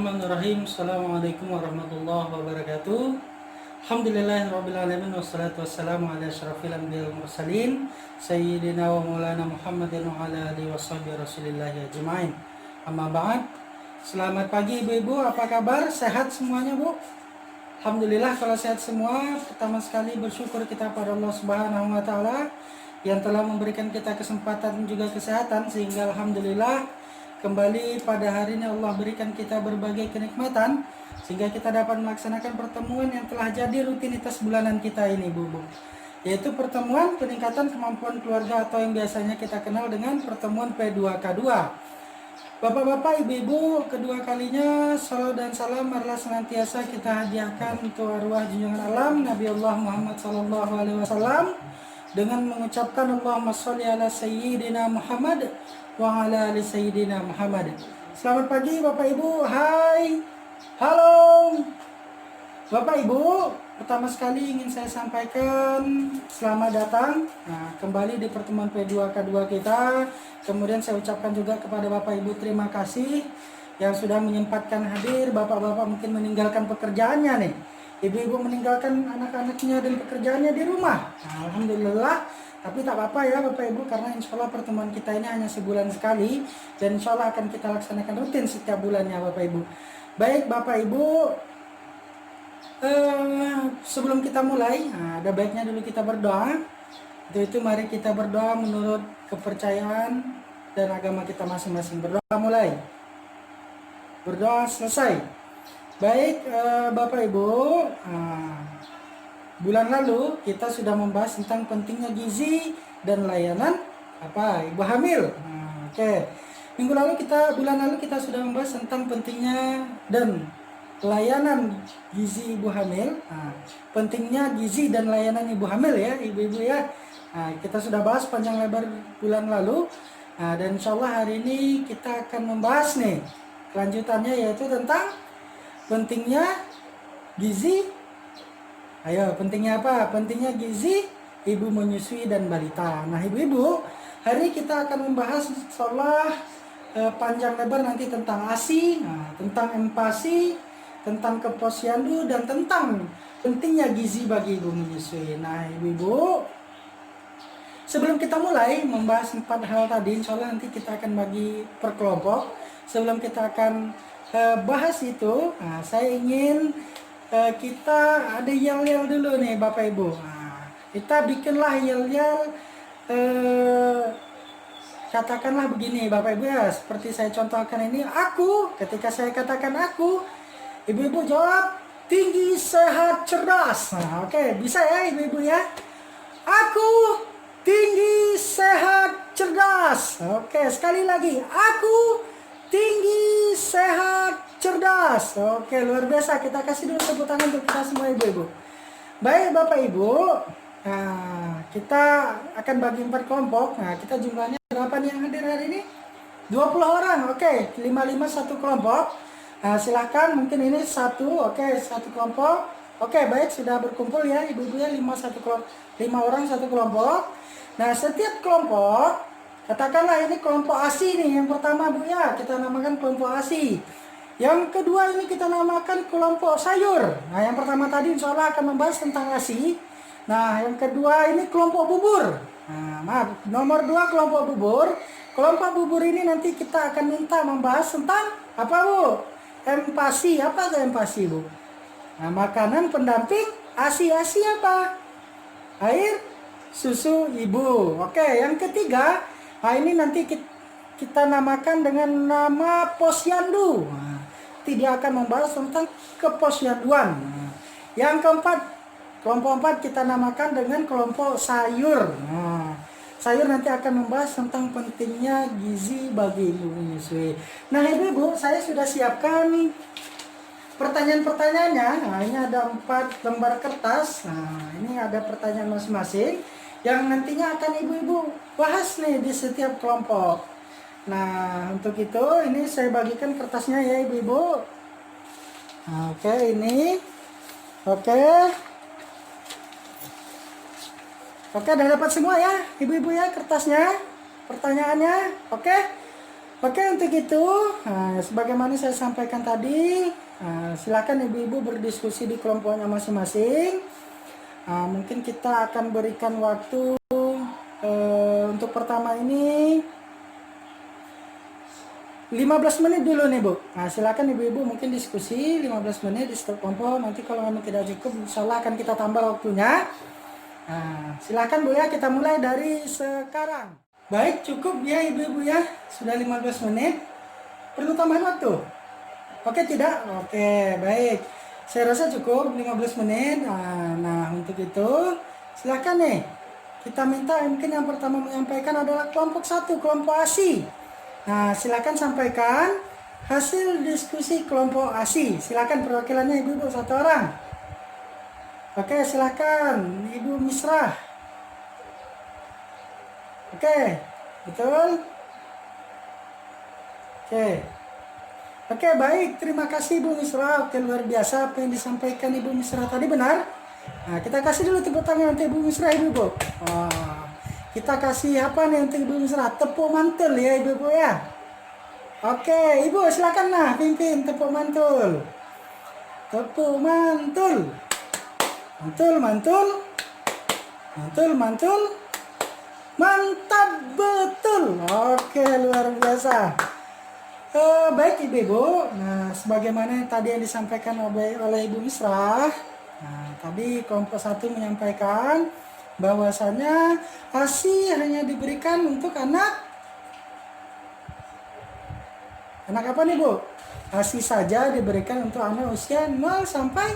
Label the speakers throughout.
Speaker 1: Bismillahirrahmanirrahim. Assalamualaikum warahmatullahi wabarakatuh. Alhamdulillahirrabbilalamin. Wassalatu wassalamu ala asyrafil anbiya wal mursalin Sayyidina wa maulana Muhammadin wa ala alihi wa sahbihi rasulillahi ajma'in. Amma ba'd. Selamat pagi ibu-ibu, apa kabar? Sehat semuanya bu? Alhamdulillah kalau sehat semua. Pertama sekali bersyukur kita pada Allah Subhanahu wa taala yang telah memberikan kita kesempatan dan juga kesehatan, sehingga alhamdulillah kembali pada hari ini Allah berikan kita berbagai kenikmatan sehingga kita dapat melaksanakan pertemuan yang telah jadi rutinitas bulanan kita ini Bu, yaitu pertemuan peningkatan kemampuan keluarga atau yang biasanya kita kenal dengan pertemuan P2K2. Bapak-bapak, ibu-ibu, kedua kalinya salawat dan salam marilah senantiasa kita hadiahkan untuk arwah junjungan alam Nabi Allah Muhammad SAW dengan mengucapkan Allahumma sholli ala sayyidina Muhammad wa ala ali sayyidina Muhammad. Selamat pagi Bapak Ibu. Hai. Halo. Bapak Ibu, pertama sekali ingin saya sampaikan selamat datang. Nah, kembali di pertemuan P2K2 kita. Kemudian saya ucapkan juga kepada Bapak Ibu terima kasih yang sudah menyempatkan hadir. Bapak-bapak mungkin meninggalkan pekerjaannya nih. Ibu-ibu meninggalkan anak-anaknya dan pekerjaannya di rumah. Nah, alhamdulillah. Tapi tak apa-apa ya Bapak Ibu, karena insya Allah pertemuan kita ini hanya sebulan sekali. Dan insya Allah akan kita laksanakan rutin setiap bulannya Bapak Ibu. Baik Bapak Ibu, sebelum kita mulai, ada baiknya dulu kita berdoa. Itu mari kita berdoa menurut kepercayaan dan agama kita masing-masing. Berdoa mulai. Berdoa selesai. Baik Bapak Ibu, bulan lalu kita sudah membahas tentang pentingnya gizi dan layanan ibu hamil. Oke. Bulan lalu kita sudah membahas tentang pentingnya dan layanan gizi ibu hamil. Pentingnya gizi dan layanan ibu hamil ya, ibu-ibu ya. Kita sudah bahas panjang lebar bulan lalu. Dan insya Allah hari ini kita akan membahas nih kelanjutannya, yaitu tentang pentingnya gizi. Ayo, pentingnya apa? Pentingnya gizi ibu menyusui dan balita. Nah, ibu-ibu, hari ini kita akan membahas insyaallah panjang lebar nanti tentang ASI, tentang empasi, tentang keposyandu, dan tentang pentingnya gizi bagi ibu menyusui. Nah, ibu-ibu, sebelum kita mulai membahas 4 hal tadi, insyaallah nanti kita akan bagi per kelompok. Sebelum kita akan bahas itu, saya ingin kita ada yel-yel dulu nih Bapak Ibu. Kita bikinlah yel-yel, katakanlah begini Bapak Ibu ya, seperti saya contohkan ini, aku. Ketika saya katakan aku, ibu-ibu jawab tinggi, sehat, cerdas. Oke, bisa ya ibu-ibu ya. Aku tinggi, sehat, cerdas. Oke, sekali lagi, aku tinggi, sehat, cerdas. Oke, luar biasa. Kita kasih dulu tepuk tangan untuk kita semua ibu-ibu. Baik Bapak Ibu, kita akan bagi 4 kelompok. Kita jumlahnya berapa nih yang hadir hari ini? 20 orang. Oke, 5-5 satu kelompok. Silahkan, mungkin ini satu. Oke, satu kelompok. Oke, baik, sudah berkumpul ya ibu-ibu ya, 5 orang satu kelompok. Nah, setiap kelompok, katakanlah ini kelompok ASI nih, yang pertama Bu ya, kita namakan kelompok ASI. Yang kedua ini kita namakan kelompok sayur. Nah, yang pertama tadi insya Allah akan membahas tentang ASI. Nah, yang kedua ini kelompok bubur. Nomor 2 kelompok bubur. Kelompok bubur ini nanti kita akan minta membahas tentang apa Bu? Empasi. Apa itu empasi Bu? Makanan pendamping ASI apa? Air susu ibu. Oke, yang ketiga, ini nanti kita namakan dengan nama posyandu. Dia akan membahas tentang keposyanduan. Yang keempat, kelompok 4 kita namakan dengan kelompok sayur. Sayur nanti akan membahas tentang pentingnya gizi bagi ibu menyusui. Nah ibu-ibu, saya sudah siapkan pertanyaan-pertanyaannya. Ini ada 4 lembar kertas. Ini ada pertanyaan masing-masing yang nantinya akan ibu-ibu bahas nih di setiap kelompok. Nah, untuk itu ini saya bagikan kertasnya ya ibu-ibu. Oke, ini. Oke, udah dapat semua ya ibu-ibu ya kertasnya, pertanyaannya. Oke. Oke, untuk itu, sebagaimana saya sampaikan tadi, silakan ibu-ibu berdiskusi di kelompoknya masing-masing. Mungkin kita akan berikan waktu untuk pertama ini 15 menit dulu nih Bu. Silakan ibu-ibu mungkin diskusi 15 menit di setiap kelompok. Nanti kalau memang tidak cukup, insya Allah akan kita tambah waktunya. Silakan Bu ya, kita mulai dari sekarang. Baik, cukup ya ibu-ibu ya. Sudah 15 menit. Perlu tambahan waktu? Oke, tidak? Oke, baik. Saya rasa cukup 15 menit. Nah, untuk itu silakan nih. Kita minta mungkin yang pertama menyampaikan adalah kelompok 1, kelompok ASI. Nah, silakan sampaikan hasil diskusi kelompok ASI. Silakan perwakilannya ibu-ibu 1 orang. Oke, silakan Ibu Misrah. Oke, betul? Oke, baik. Terima kasih Ibu Misrah. Oke, luar biasa apa yang disampaikan Ibu Misrah tadi benar. Nah, kita kasih dulu tepuk tangan untuk Ibu Misrah, Ibu. Kita kasih apa nih untuk Ibu Misrah? Tepuk mantul ya Ibu ya. Oke, Ibu silakan nah pimpin tepuk mantul. Tepuk mantul. Mantul, mantul. Mantul, mantul. Mantap betul. Oke, luar biasa. Baik ibu-ibu. Nah, sebagaimana tadi yang disampaikan oleh Ibu Misrah. Nah, tadi kelompok 1 menyampaikan bahwasanya ASI hanya diberikan untuk anak apa nih Bu? ASI saja diberikan untuk anak usia 0 sampai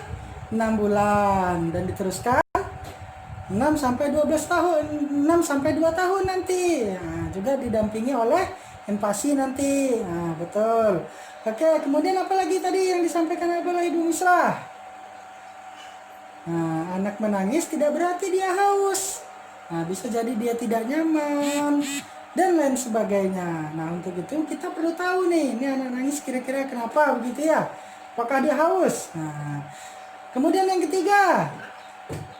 Speaker 1: 6 bulan dan diteruskan 6 sampai 12 tahun, 6 sampai 2 tahun nanti. Nah, juga didampingi oleh empasi nanti. Nah, betul. Oke, kemudian apa lagi tadi yang disampaikan oleh Ibu Misrah? Nah, anak menangis tidak berarti dia haus. Nah, bisa jadi dia tidak nyaman dan lain sebagainya. Nah, untuk itu kita perlu tahu nih, ini anak nangis kira-kira kenapa begitu ya? Apakah dia haus? Nah, kemudian yang ketiga,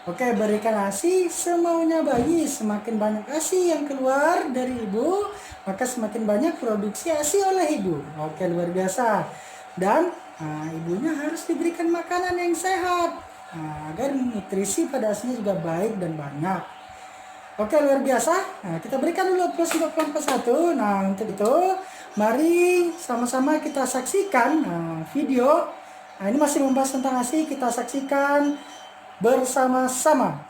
Speaker 1: oke, berikan ASI semaunya bayi. Semakin banyak ASI yang keluar dari ibu, maka semakin banyak produksi ASI oleh ibu. Oke, luar biasa. Dan ibunya harus diberikan makanan yang sehat, agar nutrisi pada ASInya juga baik dan banyak. Oke, luar biasa. Nah, kita berikan dulu plus untuk kelompok 1. Nah, untuk itu mari sama-sama kita saksikan video. Nah, ini masih membahas tentang ASI, kita saksikan bersama-sama.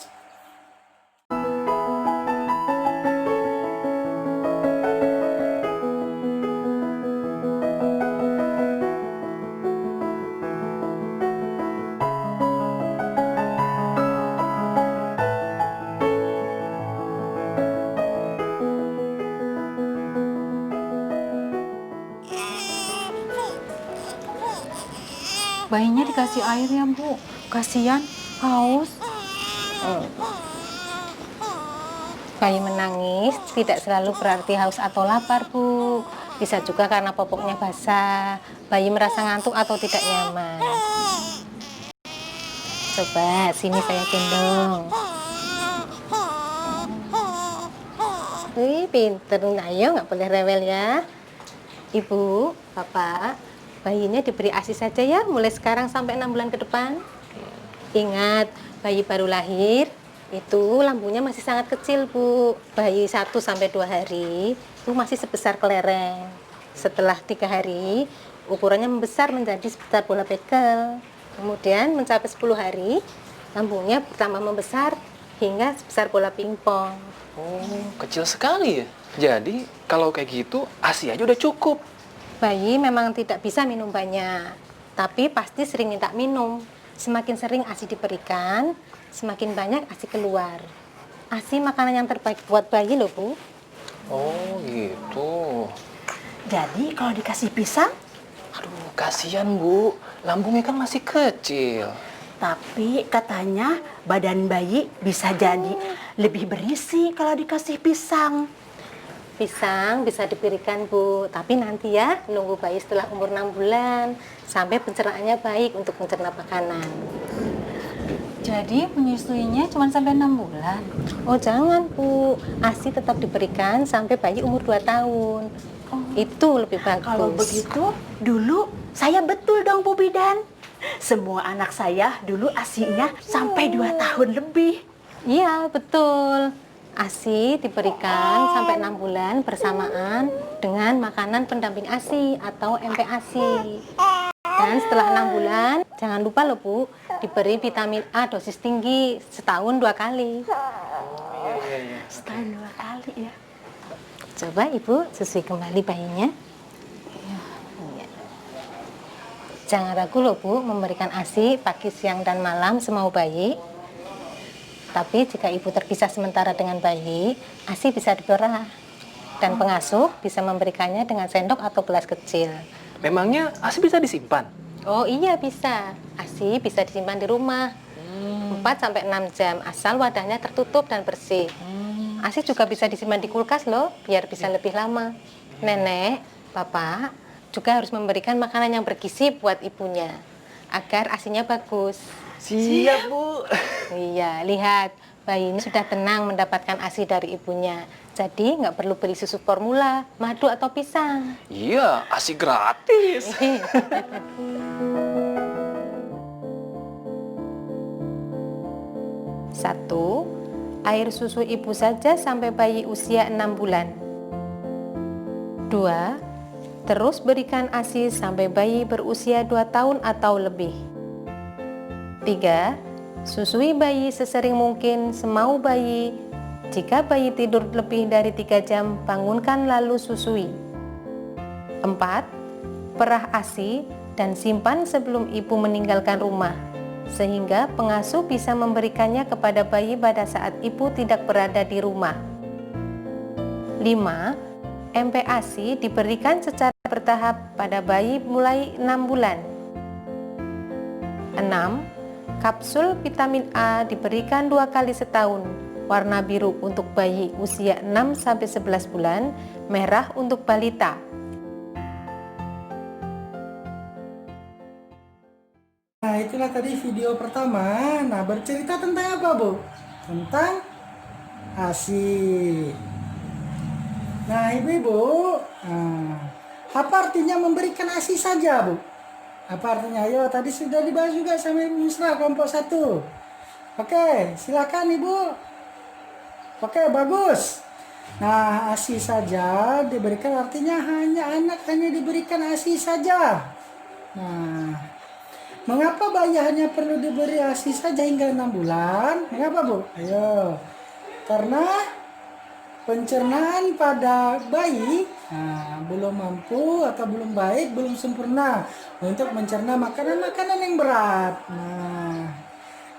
Speaker 2: Bayinya dikasih air ya Bu, kasihan haus. Bayi menangis tidak selalu berarti haus atau lapar Bu. Bisa juga karena popoknya basah, bayi merasa ngantuk atau tidak nyaman. Coba sini saya gendong. Wih, pinter. Ayo, nggak boleh rewel ya. Ibu, Bapak, bayinya diberi ASI saja ya, mulai sekarang sampai 6 bulan ke depan. Ingat, bayi baru lahir, itu lambungnya masih sangat kecil Bu. Bayi 1 sampai 2 hari, itu masih sebesar kelereng. Setelah 3 hari, ukurannya membesar menjadi sebesar bola bekel. Kemudian mencapai 10 hari, lambungnya bertambah membesar hingga sebesar bola pingpong.
Speaker 3: Oh, kecil sekali ya. Jadi, kalau kayak gitu, ASI aja udah cukup.
Speaker 2: Bayi memang tidak bisa minum banyak, tapi pasti sering minta minum. Semakin sering ASI diberikan, semakin banyak ASI keluar. ASI makanan yang terbaik buat bayi loh Bu.
Speaker 3: Oh, gitu.
Speaker 4: Jadi kalau dikasih pisang?
Speaker 3: Aduh, kasihan Bu. Lambungnya kan masih kecil.
Speaker 4: Tapi katanya badan bayi bisa jadi lebih berisi kalau dikasih pisang.
Speaker 2: Pisang bisa diberikan Bu, tapi nanti ya nunggu bayi setelah umur 6 bulan sampai pencernaannya baik untuk mencerna makanan.
Speaker 5: Jadi menyusuinya cuma sampai 6 bulan?
Speaker 2: Oh jangan Bu, ASI tetap diberikan sampai bayi umur 2 tahun. Itu lebih bagus.
Speaker 4: Kalau begitu, dulu saya betul dong Bu Bidan. Semua anak saya dulu ASI-nya sampai 2 tahun lebih.
Speaker 2: Iya, betul. ASI diberikan sampai 6 bulan bersamaan dengan makanan pendamping ASI atau MPASI. Dan setelah 6 bulan, jangan lupa loh Bu, diberi vitamin A dosis tinggi setahun 2 kali.
Speaker 4: Setahun 2 kali ya.
Speaker 2: Coba Ibu susui kembali bayinya. Iya. Jangan ragu loh Bu, memberikan ASI pagi, siang, dan malam semau bayi. Tapi jika Ibu terpisah sementara dengan bayi, ASI bisa diperah. Dan pengasuh bisa memberikannya dengan sendok atau gelas kecil.
Speaker 3: Memangnya ASI bisa disimpan?
Speaker 2: Oh iya bisa. ASI bisa disimpan di rumah 4-6 jam asal wadahnya tertutup dan bersih. ASI juga bisa disimpan di kulkas loh, biar bisa lebih lama. Nenek, Bapak juga harus memberikan makanan yang bergizi buat ibunya agar ASINya bagus.
Speaker 3: Siap, Bu.
Speaker 2: Iya, lihat bayi ini sudah tenang mendapatkan ASI dari ibunya. Jadi nggak perlu beli susu formula, madu atau pisang.
Speaker 3: Iya, ASI gratis.
Speaker 2: 1. Air susu ibu saja sampai bayi usia 6 bulan. 2. Terus berikan ASI sampai bayi berusia 2 tahun atau lebih. 3. Susui bayi sesering mungkin semau bayi. Jika bayi tidur lebih dari 3 jam, bangunkan lalu susui. 4. Perah ASI dan simpan sebelum ibu meninggalkan rumah, sehingga pengasuh bisa memberikannya kepada bayi pada saat ibu tidak berada di rumah. 5. MPASI diberikan secara bertahap pada bayi mulai 6 bulan. 6. Kapsul vitamin A diberikan 2 kali setahun, warna biru untuk bayi usia 6-11 bulan, merah untuk balita.
Speaker 1: Nah, itulah tadi video pertama. Nah, bercerita tentang apa, Bu? Tentang ASI. Nah, ibu-ibu, apa artinya memberikan ASI saja, Bu? Apa artinya? Ayo, tadi sudah dibahas juga sama Ibu Musra, kelompok 1. Oke, silakan Ibu. Oke, bagus. Nah, ASI saja diberikan artinya hanya diberikan ASI saja. Nah, mengapa bayi hanya perlu diberi ASI saja hingga 6 bulan? Mengapa, Bu? Ayo. Karena pencernaan pada bayi belum mampu atau belum baik, belum sempurna untuk mencerna makanan-makanan yang berat. Nah,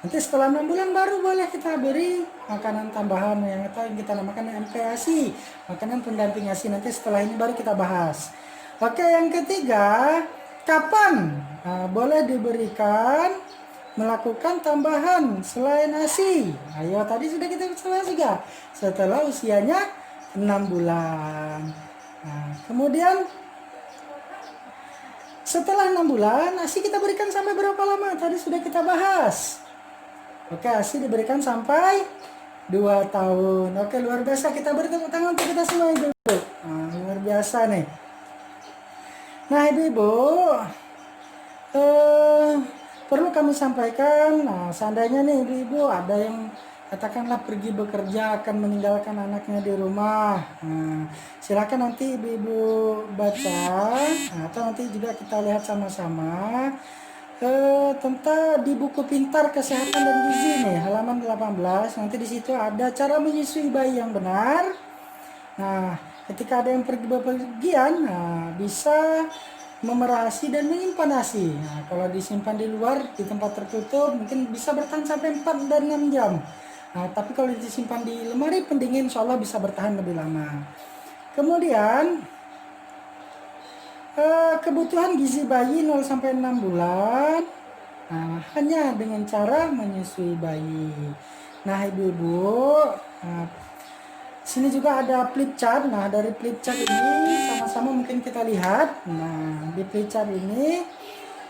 Speaker 1: nanti setelah 6 bulan baru boleh kita beri makanan tambahan yang kita namakan MPASI, makanan pendamping ASI. Nanti setelah ini baru kita bahas. Oke, yang ketiga, kapan boleh diberikan melakukan tambahan selain ASI? Ayo, tadi sudah kita bahas juga. Setelah usianya 6 bulan. Nah, kemudian setelah 6 bulan, ASI kita berikan sampai berapa lama? Tadi sudah kita bahas. Oke, ASI diberikan sampai 2 tahun. Oke, luar biasa. Kita beri tepuk tangan untuk kita semua, Ibu-ibu. Nah, luar biasa nih. Nah, Ibu-ibu, perlu kami sampaikan, seandainya nih Ibu-ibu ada yang katakanlah pergi bekerja akan meninggalkan anaknya di rumah, silakan nanti Ibu-ibu baca, atau nanti juga kita lihat sama-sama tentang di buku Pintar Kesehatan dan Gizi nih, halaman 18. Nanti di situ ada cara menyusui bayi yang benar. Nah, ketika ada yang pergi bepergian, bisa memerah ASI dan menyimpan ASI. Nah, kalau disimpan di luar di tempat tertutup mungkin bisa bertahan sampai 4 dan 6 jam. Nah, tapi kalau disimpan di lemari pendingin insya Allah bisa bertahan lebih lama. Kemudian kebutuhan gizi bayi 0 sampai 6 bulan. Nah, hanya dengan cara menyusui bayi. Nah, Ibu-ibu, sini juga ada flip chart. Nah, dari flip chart ini sama-sama mungkin kita lihat. Nah, di flip chart ini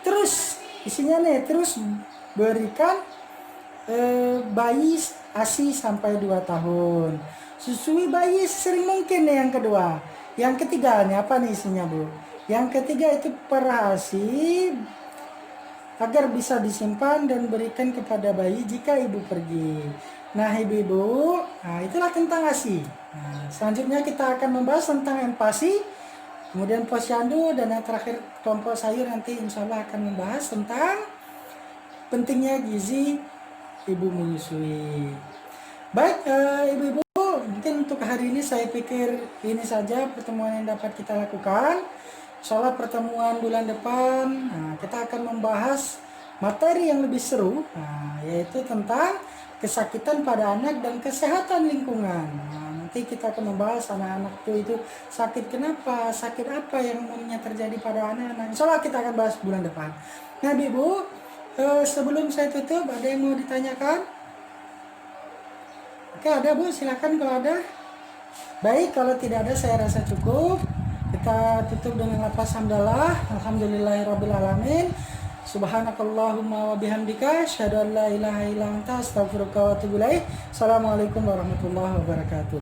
Speaker 1: terus isinya nih, terus berikan bayi ASI sampai 2 tahun. Susui bayi sering mungkin nih yang kedua. Yang ketiga, ini apa nih isinya Bu? Yang ketiga itu per ASI agar bisa disimpan dan berikan kepada bayi jika ibu pergi. Nah ibu-ibu, nah itulah tentang ASI. Nah, selanjutnya kita akan membahas tentang empati, kemudian posyandu, dan yang terakhir kelompok sayur nanti insya Allah akan membahas tentang pentingnya gizi ibu menyusui. Baik ibu-ibu, mungkin untuk hari ini saya pikir ini saja pertemuan yang dapat kita lakukan. Insya Allah pertemuan bulan depan kita akan membahas materi yang lebih seru, yaitu tentang kesakitan pada anak dan kesehatan lingkungan. Nanti kita akan membahas anak-anak itu sakit kenapa, sakit apa yang umumnya terjadi pada anak-anak. Insya Allah kita akan bahas bulan depan. Nah ibu, sebelum saya tutup ada yang mau ditanyakan? Oke ada Bu, silakan kalau ada. Baik, kalau tidak ada saya rasa cukup. Kita tutup dengan lafaz hamdalah. Alhamdulillahirrabbilalamin. Subhanakallahumma wa bihamdika asyhadu an la ilaha illa anta astaghfiruka wa atubu ilaik. Assalamualaikum warahmatullahi wabarakatuh.